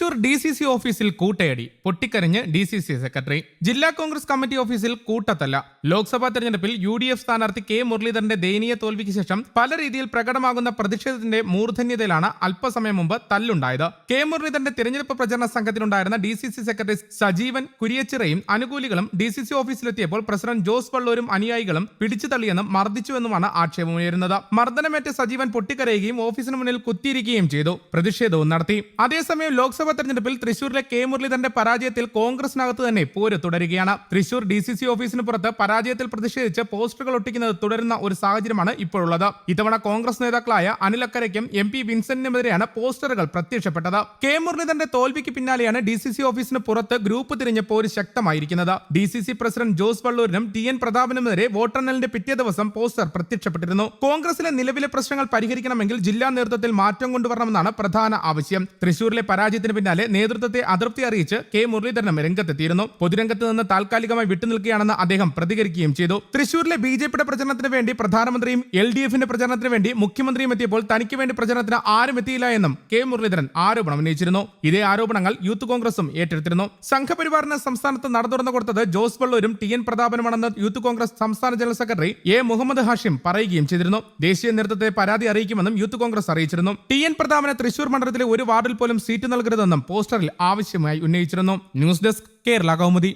Thrissur DCC ഓഫീസിൽ കൂട്ടയടി, പൊട്ടിക്കരഞ്ഞ് DCC secretary. ജില്ലാ Congress committee ഓഫീസിൽ കൂട്ടത്തല്ല. ലോക്സഭാ തെരഞ്ഞെടുപ്പിൽ UDF സ്ഥാനാർത്ഥി K മുരളീധരന്റെ ദയനീയ തോൽവിക്ക് ശേഷം പല രീതിയിൽ പ്രകടമാകുന്ന പ്രതിഷേധത്തിന്റെ മൂർധന്യതയിലാണ് അല്പസമയം മുമ്പ് തല്ലുണ്ടായത്. K മുരളീധരന്റെ തിരഞ്ഞെടുപ്പ് പ്രചരണ സംഘത്തിലുണ്ടായിരുന്ന DCC സെക്രട്ടറി സജീവൻ കുരിയച്ചിറയും അനുകൂലികളും DCC ഓഫീസിലെത്തിയപ്പോൾ പ്രസിഡന്റ് ജോസ് വള്ളൂരും അനുയായികളും പിടിച്ചു തള്ളിയെന്നും മർദ്ദിച്ചുവെന്നുമാണ് ആക്ഷേപമുയരുന്നത്. മർദ്ദനമേറ്റ സജീവൻ പൊട്ടിക്കരയുകയും ഓഫീസിന് മുന്നിൽ കുത്തിയിരിക്കുകയും ചെയ്തു. പ്രതിഷേധവും നടത്തി. അതേസമയം ലോക്സഭാ തെരഞ്ഞെടുപ്പിൽ തൃശൂരിലെ K മുരളീധരന്റെ പരാജയത്തിൽ കോൺഗ്രസിനകത്ത് തന്നെ പോര് തുടരുകയാണ്. തൃശൂർ DCC ഓഫീസിന് പുറത്ത് പരാജയത്തിൽ പ്രതിഷേധിച്ച് പോസ്റ്ററുകൾ ഒട്ടിക്കുന്നത് തുടരുന്ന ഒരു സാഹചര്യമാണ് ഇപ്പോഴുള്ളത്. ഇത്തവണ കോൺഗ്രസ് നേതാക്കളായ അനിൽ അക്കരയ്ക്കും MP വിൻസെന്റിനുമെതിരെയാണ് പോസ്റ്ററുകൾ പ്രത്യക്ഷപ്പെട്ടത്. K മുരളീധരന്റെ തോൽവിക്ക് പിന്നാലെയാണ് DCC ഓഫീസിന് പുറത്ത് ഗ്രൂപ്പ് തിരിഞ്ഞ് പോര് ശക്തമായിരിക്കുന്നത്. DCC പ്രസിഡന്റ് ജോസ് വള്ളൂരിനും TN പ്രതാപനുമെതിരെ വോട്ടെണ്ണലിന്റെ പിറ്റേ ദിവസം പോസ്റ്റർ പ്രത്യക്ഷപ്പെട്ടിരുന്നു. കോൺഗ്രസിലെ നിലവിലെ പ്രശ്നങ്ങൾ പരിഹരിക്കണമെങ്കിൽ ജില്ലാ നേതൃത്വത്തിൽ മാറ്റം കൊണ്ടുവരണമെന്നാണ് പ്രധാന ആവശ്യം. തൃശൂരിലെ പരാജയത്തിന് പിന്നാലെ നേതൃത്വത്തെ അതൃപ്തി അറിയിച്ച് K മുരളീധരനും രംഗത്തെത്തിയിരുന്നു. പൊതുരംഗത്ത് നിന്ന് താൽക്കാലികമായി വിട്ടുനിൽക്കുകയാണെന്ന് അദ്ദേഹം പ്രതികരിക്കുകയും ചെയ്തു. തൃശൂരിലെ BJPയുടെ പ്രചരണത്തിന് വേണ്ടി പ്രധാനമന്ത്രിയും LDFന്റെ പ്രചരണത്തിന് വേണ്ടി മുഖ്യമന്ത്രിയും എത്തിയപ്പോൾ തനിക്ക് വേണ്ടി പ്രചരണത്തിന് ആരും എത്തിയില്ല എന്നും K മുരളീധരൻ ആരോപണം ഉന്നയിച്ചിരുന്നു. ഇതേ ആരോപണങ്ങൾ യൂത്ത് കോൺഗ്രസും ഏറ്റെടുത്തിരുന്നു. സംഘപരിവാറിന് സംസ്ഥാനത്ത് നടതുറന്നു കൊടുത്തത് ജോസ് വള്ളൂരും TN പ്രതാപനുമാണെന്ന് യൂത്ത് കോൺഗ്രസ് സംസ്ഥാന general secretary A Muhammad Hashim പറയുകയും ചെയ്തിരുന്നു. ദേശീയ നേതൃത്വത്തെ പരാതി അറിയിക്കുമെന്നും യൂത്ത് കോൺഗ്രസ് അറിയിച്ചിരുന്നു. TN പ്രതാപന് തൃശൂർ മണ്ഡലത്തിലെ ഒരു വാർഡിൽ പോലും സീറ്റ് നൽകരുതെന്നും പോസ്റ്ററിൽ ആവശ്യമായി ഉന്നയിച്ചിരുന്നു. News desk, Kerala Kaumudi.